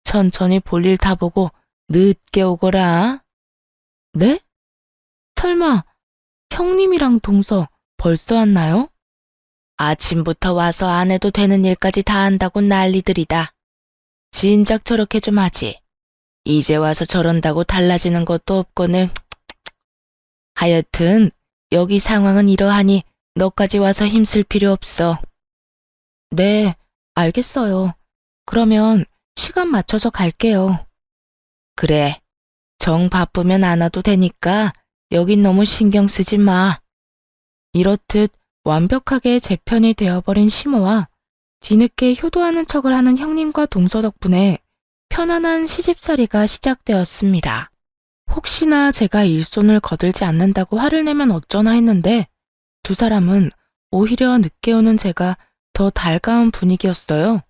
천천히 볼일 다 보고 늦게 오거라. 네? 설마 형님이랑 동서 벌써 왔나요? 아침부터 와서 안 해도 되는 일까지 다 한다고 난리들이다. 진작 저렇게 좀 하지. 이제 와서 저런다고 달라지는 것도 없거늘. 하여튼 여기 상황은 이러하니 너까지 와서 힘쓸 필요 없어. 네, 알겠어요. 그러면 시간 맞춰서 갈게요. 그래, 정 바쁘면 안 와도 되니까 여긴 너무 신경 쓰지 마. 이렇듯 완벽하게 제 편이 되어버린 시모와 뒤늦게 효도하는 척을 하는 형님과 동서 덕분에 편안한 시집살이가 시작되었습니다. 혹시나 제가 일손을 거들지 않는다고 화를 내면 어쩌나 했는데 두 사람은 오히려 늦게 오는 제가 더 달가운 분위기였어요.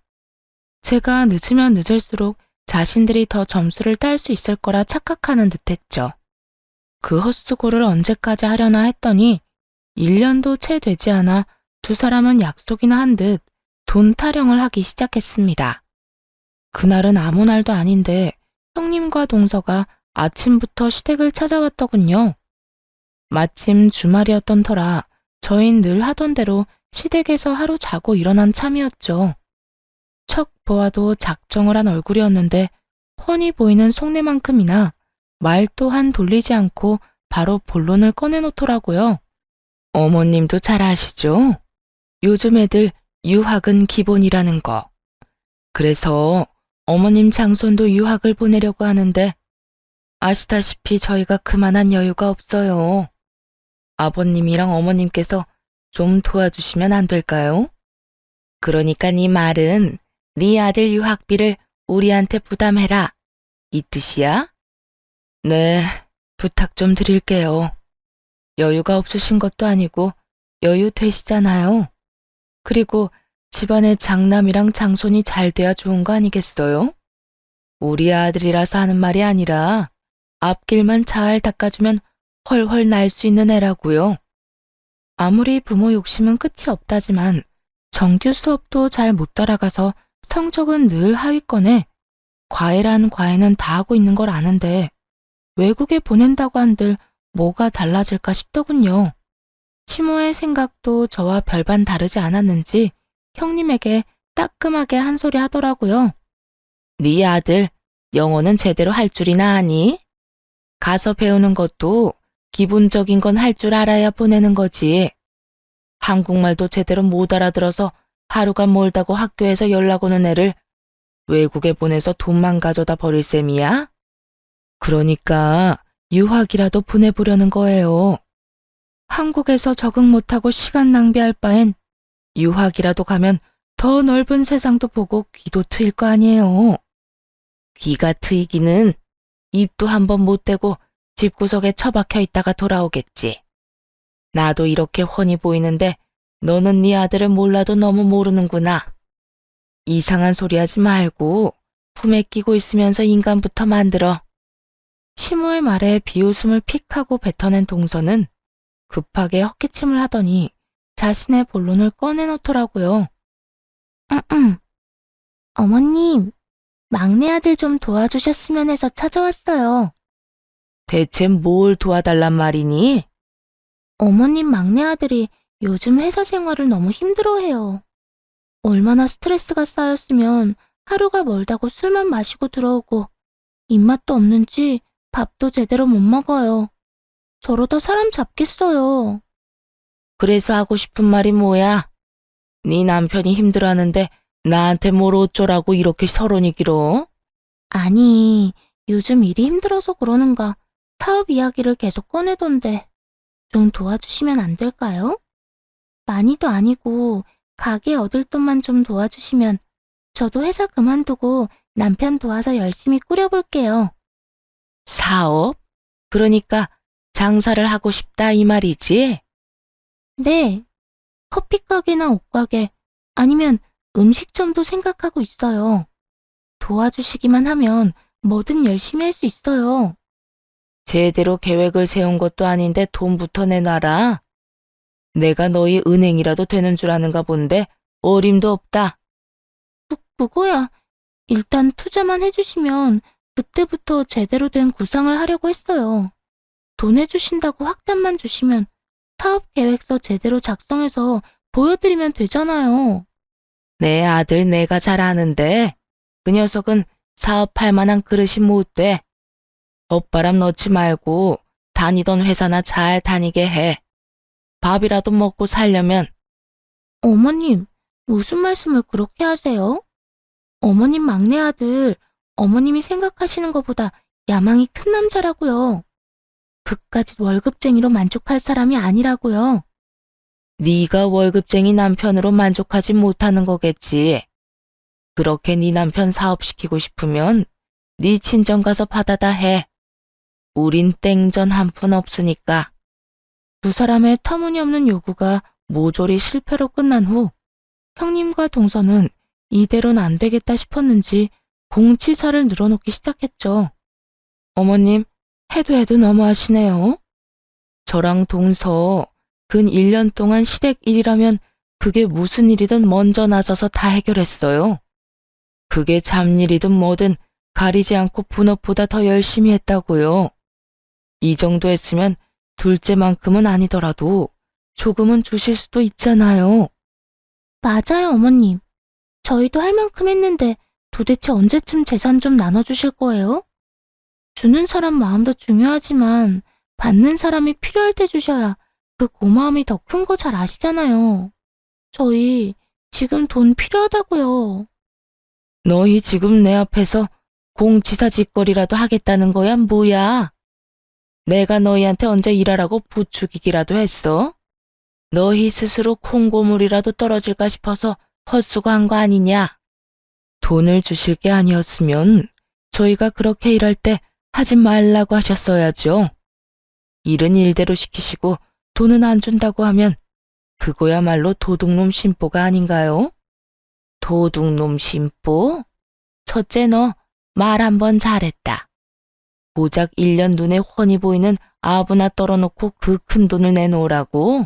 제가 늦으면 늦을수록 자신들이 더 점수를 딸 수 있을 거라 착각하는 듯했죠. 그 헛수고를 언제까지 하려나 했더니 1년도 채 되지 않아 두 사람은 약속이나 한 듯 돈 타령을 하기 시작했습니다. 그날은 아무 날도 아닌데 형님과 동서가 아침부터 시댁을 찾아왔더군요. 마침 주말이었던 터라 저흰 늘 하던 대로 시댁에서 하루 자고 일어난 참이었죠. 척 보아도 작정을 한 얼굴이었는데 훤히 보이는 속내만큼이나 말 또한 돌리지 않고 바로 본론을 꺼내놓더라고요. 어머님도 잘 아시죠? 요즘 애들 유학은 기본이라는 거. 그래서 어머님 장손도 유학을 보내려고 하는데 아시다시피 저희가 그만한 여유가 없어요. 아버님이랑 어머님께서 좀 도와주시면 안 될까요? 그러니까 네 말은 네 아들 유학비를 우리한테 부담해라. 이 뜻이야? 네, 부탁 좀 드릴게요. 여유가 없으신 것도 아니고 여유 되시잖아요. 그리고 집안에 장남이랑 장손이 잘 돼야 좋은 거 아니겠어요? 우리 아들이라서 하는 말이 아니라 앞길만 잘 닦아주면 훨훨 날 수 있는 애라고요. 아무리 부모 욕심은 끝이 없다지만 정규 수업도 잘 못 따라가서 성적은 늘 하위권에 과외란 과외는 다 하고 있는 걸 아는데 외국에 보낸다고 한들 뭐가 달라질까 싶더군요. 시모의 생각도 저와 별반 다르지 않았는지 형님에게 따끔하게 한 소리 하더라고요. 네 아들 영어는 제대로 할 줄이나 아니? 가서 배우는 것도 기본적인 건 할 줄 알아야 보내는 거지. 한국말도 제대로 못 알아들어서 하루가 멀다고 학교에서 연락 오는 애를 외국에 보내서 돈만 가져다 버릴 셈이야? 그러니까 유학이라도 보내보려는 거예요. 한국에서 적응 못하고 시간 낭비할 바엔 유학이라도 가면 더 넓은 세상도 보고 귀도 트일 거 아니에요. 귀가 트이기는 입도 한번 못 대고 집구석에 처박혀 있다가 돌아오겠지. 나도 이렇게 훤히 보이는데 너는 네 아들을 몰라도 너무 모르는구나. 이상한 소리 하지 말고 품에 끼고 있으면서 인간부터 만들어. 시모의 말에 비웃음을 픽하고 뱉어낸 동서는 급하게 헛기침을 하더니 자신의 본론을 꺼내놓더라고요. 어머님, 막내 아들 좀 도와주셨으면 해서 찾아왔어요. 대체 뭘 도와달란 말이니? 어머님 막내 아들이 요즘 회사 생활을 너무 힘들어해요. 얼마나 스트레스가 쌓였으면 하루가 멀다고 술만 마시고 들어오고 입맛도 없는지 밥도 제대로 못 먹어요. 저러다 사람 잡겠어요. 그래서 하고 싶은 말이 뭐야? 네 남편이 힘들어하는데 나한테 뭘 어쩌라고 이렇게 서론이 길어? 아니, 요즘 일이 힘들어서 그러는가 사업 이야기를 계속 꺼내던데 좀 도와주시면 안 될까요? 많이도 아니고 가게 얻을 돈만 좀 도와주시면 저도 회사 그만두고 남편 도와서 열심히 꾸려볼게요. 사업? 그러니까 장사를 하고 싶다 이 말이지? 네, 커피 가게나 옷가게 아니면 음식점도 생각하고 있어요. 도와주시기만 하면 뭐든 열심히 할 수 있어요. 제대로 계획을 세운 것도 아닌데 돈부터 내놔라. 내가 너희 은행이라도 되는 줄 아는가 본데 어림도 없다. 그거야. 일단 투자만 해주시면 그때부터 제대로 된 구상을 하려고 했어요. 돈 해주신다고 확답만 주시면 사업 계획서 제대로 작성해서 보여드리면 되잖아요. 내 아들 내가 잘 아는데 그 녀석은 사업할 만한 그릇이 못 돼. 헛바람 넣지 말고 다니던 회사나 잘 다니게 해. 밥이라도 먹고 살려면. 어머님, 무슨 말씀을 그렇게 하세요? 어머님 막내 아들, 어머님이 생각하시는 것보다 야망이 큰 남자라고요. 그까짓 월급쟁이로 만족할 사람이 아니라고요. 네가 월급쟁이 남편으로 만족하지 못하는 거겠지. 그렇게 네 남편 사업시키고 싶으면 네 친정 가서 받아다 해. 우린 땡전 한 푼 없으니까. 두 사람의 터무니없는 요구가 모조리 실패로 끝난 후 형님과 동서는 이대로는 안 되겠다 싶었는지 공치사를 늘어놓기 시작했죠. 어머님, 해도 너무하시네요. 저랑 동서 근 1년 동안 시댁 일이라면 그게 무슨 일이든 먼저 나서서 다 해결했어요. 그게 잡일이든 뭐든 가리지 않고 본업보다 더 열심히 했다고요. 이 정도 했으면 둘째만큼은 아니더라도 조금은 주실 수도 있잖아요. 맞아요, 어머님. 저희도 할 만큼 했는데 도대체 언제쯤 재산 좀 나눠주실 거예요? 주는 사람 마음도 중요하지만 받는 사람이 필요할 때 주셔야 그 고마움이 더 큰 거 잘 아시잖아요. 저희 지금 돈 필요하다고요. 너희 지금 내 앞에서 공치사 짓거리라도 하겠다는 거야, 뭐야? 내가 너희한테 언제 일하라고 부추기기라도 했어? 너희 스스로 콩고물이라도 떨어질까 싶어서 헛수고한 거 아니냐? 돈을 주실 게 아니었으면 저희가 그렇게 일할 때 하지 말라고 하셨어야죠. 일은 일대로 시키시고 돈은 안 준다고 하면 그거야말로 도둑놈 심보가 아닌가요? 도둑놈 심보? 첫째 너 말 한 번 잘했다. 고작 1년 눈에 훤히 보이는 아부나 떨어놓고 그 큰 돈을 내놓으라고?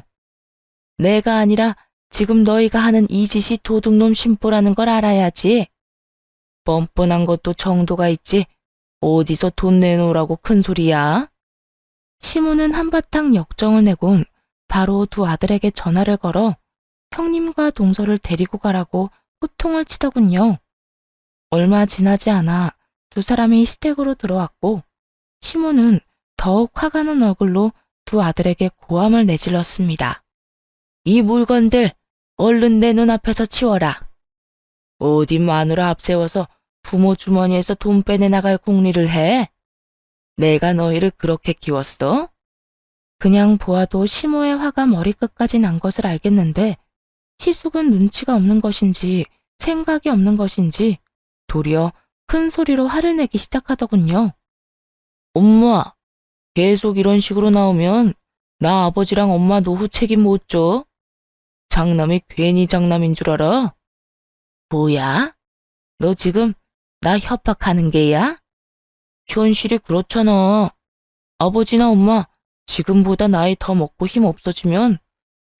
내가 아니라 지금 너희가 하는 이 짓이 도둑놈 심보라는 걸 알아야지. 뻔뻔한 것도 정도가 있지. 어디서 돈 내놓으라고 큰 소리야? 시모는 한바탕 역정을 내곤 바로 두 아들에게 전화를 걸어 형님과 동서를 데리고 가라고 호통을 치더군요. 얼마 지나지 않아 두 사람이 시댁으로 들어왔고 시모는 더욱 화가 난 얼굴로 두 아들에게 고함을 내질렀습니다. 이 물건들 얼른 내 눈앞에서 치워라. 어디 마누라 앞세워서 부모 주머니에서 돈 빼내 나갈 궁리를 해? 내가 너희를 그렇게 키웠어? 그냥 보아도 시모의 화가 머리끝까지 난 것을 알겠는데 시숙은 눈치가 없는 것인지 생각이 없는 것인지 도리어 큰 소리로 화를 내기 시작하더군요. 엄마, 계속 이런 식으로 나오면 나 아버지랑 엄마 노후 책임 못 져? 장남이 괜히 장남인 줄 알아? 뭐야? 너 지금 나 협박하는 게야? 현실이 그렇잖아. 아버지나 엄마 지금보다 나이 더 먹고 힘 없어지면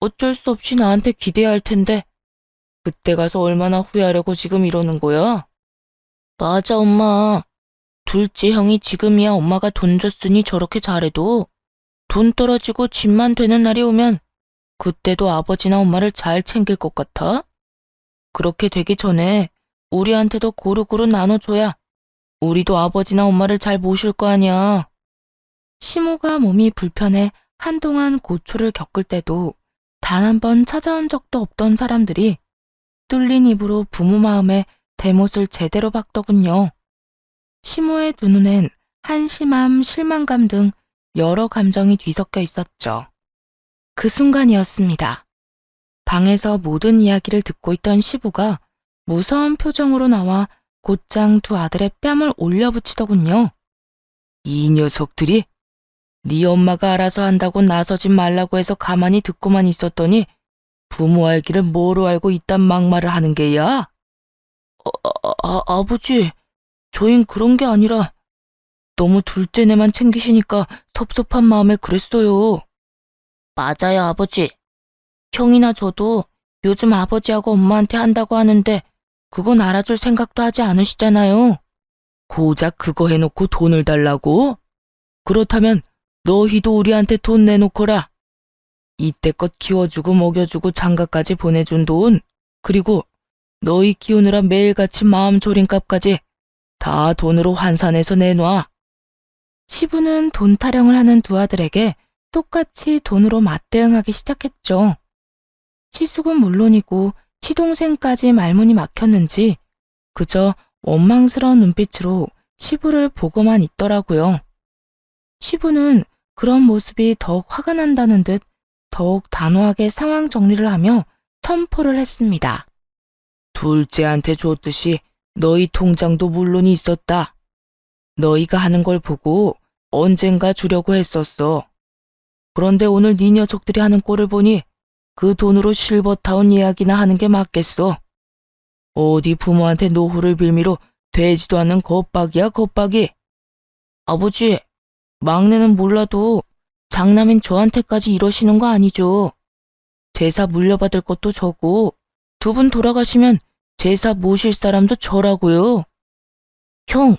어쩔 수 없이 나한테 기대야 할 텐데 그때 가서 얼마나 후회하려고 지금 이러는 거야? 맞아, 엄마. 둘째 형이 지금이야 엄마가 돈 줬으니 저렇게 잘해도 돈 떨어지고 집만 되는 날이 오면 그때도 아버지나 엄마를 잘 챙길 것 같아? 그렇게 되기 전에 우리한테도 고루고루 나눠줘야 우리도 아버지나 엄마를 잘 모실 거 아니야. 시모가 몸이 불편해 한동안 고초를 겪을 때도 단 한 번 찾아온 적도 없던 사람들이 뚫린 입으로 부모 마음에 대못을 제대로 박더군요. 시모의 두 눈엔 한심함, 실망감 등 여러 감정이 뒤섞여 있었죠. 그 순간이었습니다. 방에서 모든 이야기를 듣고 있던 시부가 무서운 표정으로 나와 곧장 두 아들의 뺨을 올려붙이더군요. 이 녀석들이 네 엄마가 알아서 한다고 나서지 말라고 해서 가만히 듣고만 있었더니 부모 알기를 뭐로 알고 이딴 막말을 하는 게야? 아버지, 저흰 그런 게 아니라 너무 둘째네만 챙기시니까 섭섭한 마음에 그랬어요. 맞아요, 아버지. 형이나 저도 요즘 아버지하고 엄마한테 한다고 하는데 그건 알아줄 생각도 하지 않으시잖아요. 고작 그거 해놓고 돈을 달라고? 그렇다면 너희도 우리한테 돈 내놓거라. 이때껏 키워주고 먹여주고 장가까지 보내준 돈, 그리고 너희 키우느라 매일같이 마음 졸인 값까지 다 돈으로 환산해서 내놔. 시부는 돈 타령을 하는 두 아들에게 똑같이 돈으로 맞대응하기 시작했죠. 시숙은 물론이고 시동생까지 말문이 막혔는지 그저 원망스러운 눈빛으로 시부를 보고만 있더라고요. 시부는 그런 모습이 더욱 화가 난다는 듯 더욱 단호하게 상황 정리를 하며 선포를 했습니다. 둘째한테 줬듯이 너희 통장도 물론이 있었다. 너희가 하는 걸 보고 언젠가 주려고 했었어. 그런데 오늘 네 녀석들이 하는 꼴을 보니 그 돈으로 실버타운 예약이나 하는 게 맞겠어. 어디 부모한테 노후를 빌미로 되지도 않는 겁박이야, 겁박이. 아버지, 막내는 몰라도 장남인 저한테까지 이러시는 거 아니죠. 제사 물려받을 것도 저고 두 분 돌아가시면 제사 모실 사람도 저라고요. 형,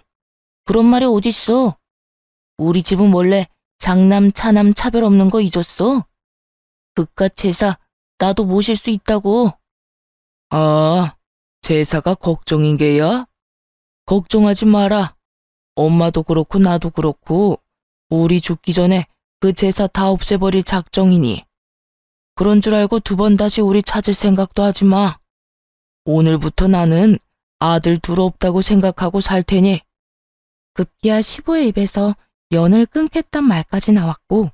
그런 말이 어딨어? 우리 집은 원래 장남, 차남 차별 없는 거 잊었어? 그깟 제사 나도 모실 수 있다고. 아, 제사가 걱정인 게야? 걱정하지 마라. 엄마도 그렇고 나도 그렇고 우리 죽기 전에 그 제사 다 없애버릴 작정이니. 그런 줄 알고 두 번 다시 우리 찾을 생각도 하지 마. 오늘부터 나는 아들 둘 없다고 생각하고 살 테니. 급기야 시부의 입에서 연을 끊겠단 말까지 나왔고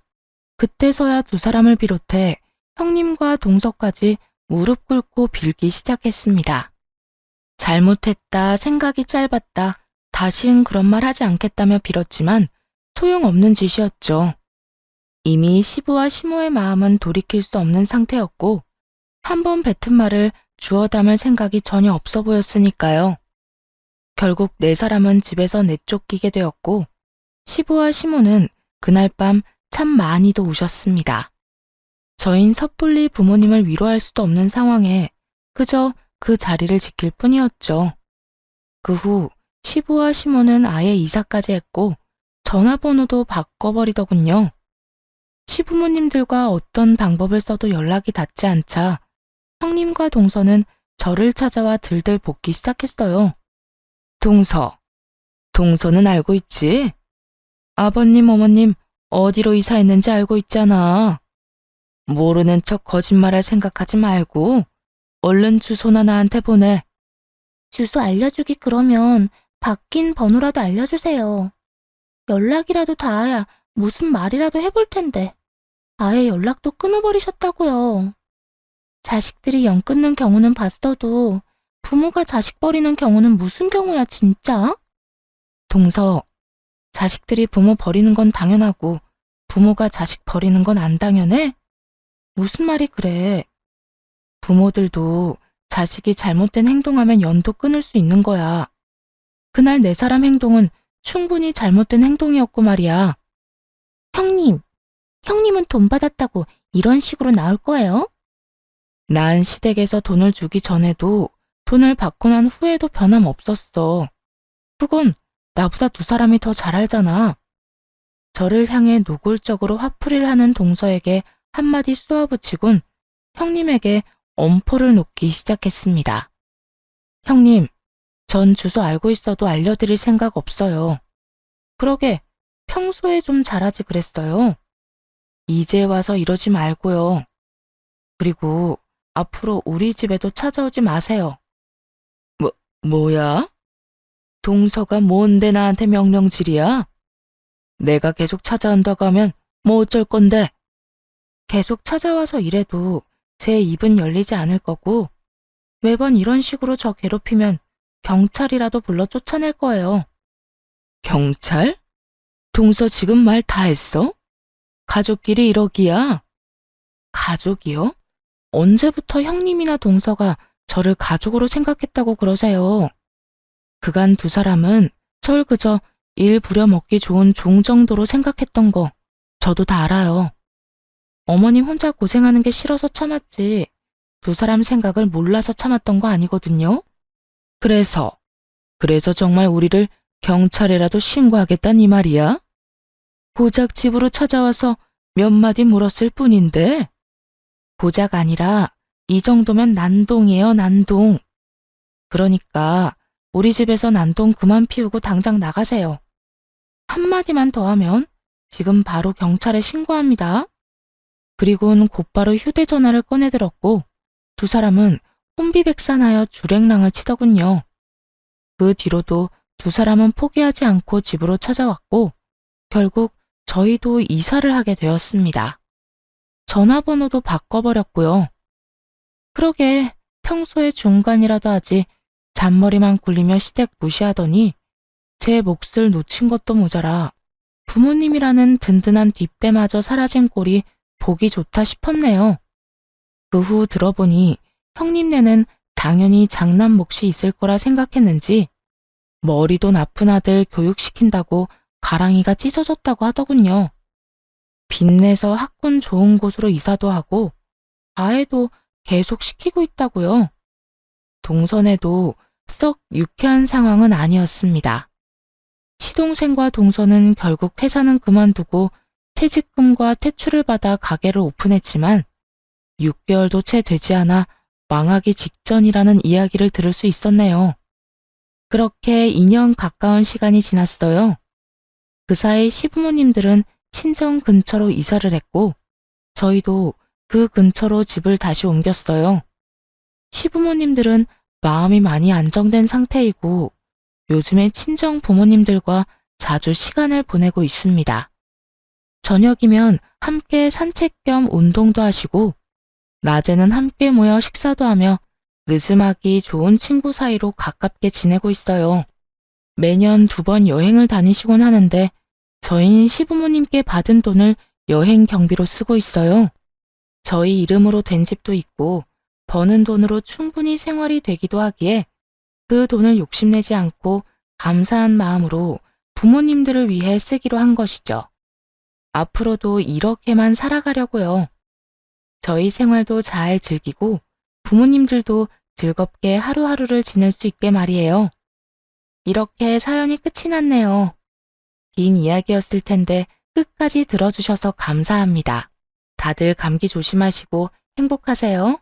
그때서야 두 사람을 비롯해 형님과 동서까지 무릎 꿇고 빌기 시작했습니다. 잘못했다, 생각이 짧았다, 다신 그런 말 하지 않겠다며 빌었지만 소용없는 짓이었죠. 이미 시부와 시모의 마음은 돌이킬 수 없는 상태였고 한 번 뱉은 말을 주워 담을 생각이 전혀 없어 보였으니까요. 결국 네 사람은 집에서 내쫓기게 되었고 시부와 시모는 그날 밤 참 많이도 우셨습니다. 저인 섣불리 부모님을 위로할 수도 없는 상황에 그저 그 자리를 지킬 뿐이었죠. 그 후 시부와 시모는 아예 이사까지 했고 전화번호도 바꿔버리더군요. 시부모님들과 어떤 방법을 써도 연락이 닿지 않자 형님과 동서는 저를 찾아와 들들 볶기 시작했어요. 동서는 알고 있지? 아버님, 어머님 어디로 이사했는지 알고 있잖아. 모르는 척 거짓말할 생각하지 말고 얼른 주소나 나한테 보내. 주소 알려주기 그러면 바뀐 번호라도 알려주세요. 연락이라도 닿아야 무슨 말이라도 해볼 텐데. 아예 연락도 끊어버리셨다고요. 자식들이 연 끊는 경우는 봤어도 부모가 자식 버리는 경우는 무슨 경우야 진짜? 동서, 자식들이 부모 버리는 건 당연하고 부모가 자식 버리는 건 안 당연해? 무슨 말이 그래? 부모들도 자식이 잘못된 행동하면 연도 끊을 수 있는 거야. 그날 내 사람 행동은 충분히 잘못된 행동이었고 말이야. 형님은 돈 받았다고 이런 식으로 나올 거예요? 난 시댁에서 돈을 주기 전에도 돈을 받고 난 후에도 변함없었어. 그건 나보다 두 사람이 더 잘 알잖아. 저를 향해 노골적으로 화풀이를 하는 동서에게 한마디 쏘아붙이곤 형님에게 엄포를 놓기 시작했습니다. 형님, 전 주소 알고 있어도 알려드릴 생각 없어요. 그러게 평소에 좀 잘하지 그랬어요. 이제 와서 이러지 말고요. 그리고 앞으로 우리 집에도 찾아오지 마세요. 뭐야? 동서가 뭔데 나한테 명령질이야? 내가 계속 찾아온다고 하면 뭐 어쩔 건데? 계속 찾아와서 이래도 제 입은 열리지 않을 거고 매번 이런 식으로 저 괴롭히면 경찰이라도 불러 쫓아낼 거예요. 경찰? 동서 지금 말 다 했어? 가족끼리 이러기야? 가족이요? 언제부터 형님이나 동서가 저를 가족으로 생각했다고 그러세요? 그간 두 사람은 절 그저 일 부려먹기 좋은 종 정도로 생각했던 거 저도 다 알아요. 어머님 혼자 고생하는 게 싫어서 참았지 두 사람 생각을 몰라서 참았던 거 아니거든요. 그래서 정말 우리를 경찰에라도 신고하겠다는 이 말이야? 고작 집으로 찾아와서 몇 마디 물었을 뿐인데? 고작 아니라 이 정도면 난동이에요, 난동. 그러니까 우리 집에서 난동 그만 피우고 당장 나가세요. 한마디만 더 하면 지금 바로 경찰에 신고합니다. 그리고는 곧바로 휴대전화를 꺼내들었고 두 사람은 혼비백산하여 주랭랑을 치더군요. 그 뒤로도 두 사람은 포기하지 않고 집으로 찾아왔고 결국 저희도 이사를 하게 되었습니다. 전화번호도 바꿔버렸고요. 그러게 평소에 중간이라도 하지 잔머리만 굴리며 시댁 무시하더니 제 몫을 놓친 것도 모자라 부모님이라는 든든한 뒷배마저 사라진 꼴이 보기 좋다 싶었네요. 그 후 들어보니 형님네는 당연히 장남 몫이 있을 거라 생각했는지 머리도 나쁜 아들 교육시킨다고 가랑이가 찢어졌다고 하더군요. 빚내서 학군 좋은 곳으로 이사도 하고 가해도 계속 시키고 있다고요. 동선에도 썩 유쾌한 상황은 아니었습니다. 시동생과 동서는 결국 회사는 그만두고 퇴직금과 퇴출을 받아 가게를 오픈했지만 6개월도 채 되지 않아 망하기 직전이라는 이야기를 들을 수 있었네요. 그렇게 2년 가까운 시간이 지났어요. 그 사이 시부모님들은 친정 근처로 이사를 했고 저희도 그 근처로 집을 다시 옮겼어요. 시부모님들은 마음이 많이 안정된 상태이고 요즘에 친정 부모님들과 자주 시간을 보내고 있습니다. 저녁이면 함께 산책 겸 운동도 하시고 낮에는 함께 모여 식사도 하며 느즈막이 좋은 친구 사이로 가깝게 지내고 있어요. 매년 2번 여행을 다니시곤 하는데 저희는 시부모님께 받은 돈을 여행 경비로 쓰고 있어요. 저희 이름으로 된 집도 있고 버는 돈으로 충분히 생활이 되기도 하기에 그 돈을 욕심내지 않고 감사한 마음으로 부모님들을 위해 쓰기로 한 것이죠. 앞으로도 이렇게만 살아가려고요. 저희 생활도 잘 즐기고 부모님들도 즐겁게 하루하루를 지낼 수 있게 말이에요. 이렇게 사연이 끝이 났네요. 긴 이야기였을 텐데 끝까지 들어주셔서 감사합니다. 다들 감기 조심하시고 행복하세요.